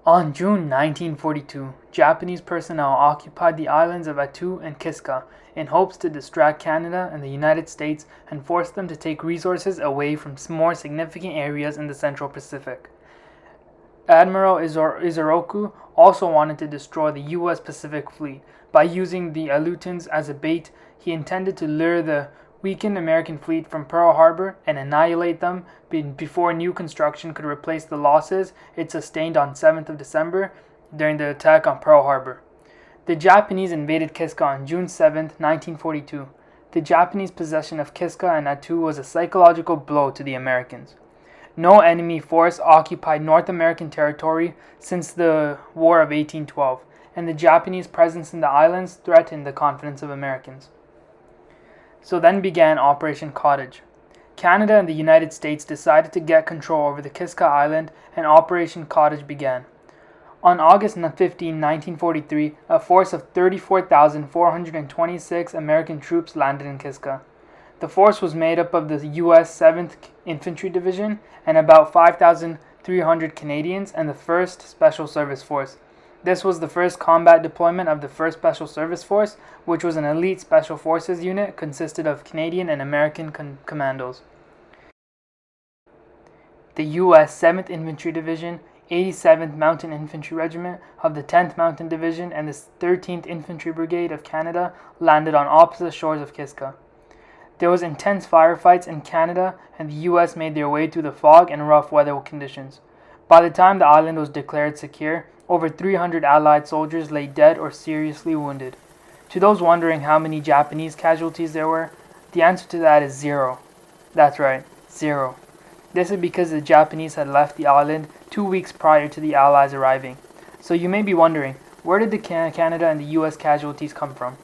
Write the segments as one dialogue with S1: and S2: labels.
S1: On June 1942, Japanese personnel occupied the islands of Attu and Kiska in hopes to distract Canada and the United States and force them to take resources away from more significant areas in the Central Pacific. Admiral Isoroku also wanted to destroy the U.S. Pacific Fleet. By using the Aleutians as a bait, he intended to lure the weakened American fleet from Pearl Harbor and annihilate them before new construction could replace the losses it sustained on 7th of December during the attack on Pearl Harbor. The Japanese invaded Kiska on June 7, 1942. The Japanese possession of Kiska and Attu was a psychological blow to the Americans. No enemy force occupied North American territory since the War of 1812, and the Japanese presence in the islands threatened the confidence of Americans. So then began Operation Cottage. Canada and the United States decided to get control over the Kiska Island, and Operation Cottage began. On August 15, 1943, a force of 34,426 American troops landed in Kiska. The force was made up of the U.S. 7th Infantry Division and about 5,300 Canadians and the 1st Special Service Force. This was the first combat deployment of the 1st Special Service Force, which was an elite Special Forces unit consisted of Canadian and American commandos. The U.S. 7th Infantry Division, 87th Mountain Infantry Regiment of the 10th Mountain Division, and the 13th Infantry Brigade of Canada landed on opposite shores of Kiska. There was intense firefights in Canada, and the U.S. made their way through the fog and rough weather conditions. By the time the island was declared secure, over 300 Allied soldiers lay dead or seriously wounded. To those wondering how many Japanese casualties there were, the answer to that is 0. That's right, 0. This is because the Japanese had left the island 2 weeks prior to the Allies arriving. So you may be wondering, where did the Canada and the US casualties come from?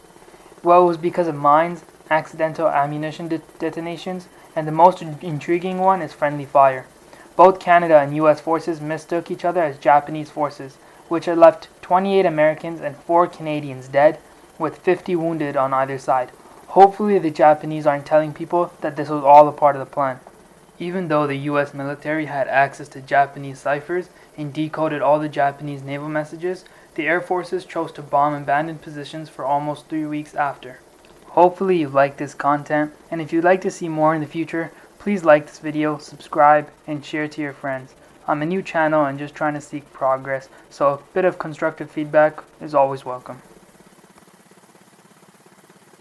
S1: Well, it was because of mines, accidental ammunition detonations, and the most intriguing one is friendly fire. Both Canada and US forces mistook each other as Japanese forces, which had left 28 Americans and 4 Canadians dead, with 50 wounded on either side. Hopefully the Japanese aren't telling people that this was all a part of the plan. Even though the US military had access to Japanese ciphers and decoded all the Japanese naval messages, the air forces chose to bomb abandoned positions for almost 3 weeks after. Hopefully you like this content, and if you'd like to see more in the future, please like this video, subscribe, and share to your friends. I'm a new channel and just trying to seek progress, so a bit of constructive feedback is always welcome.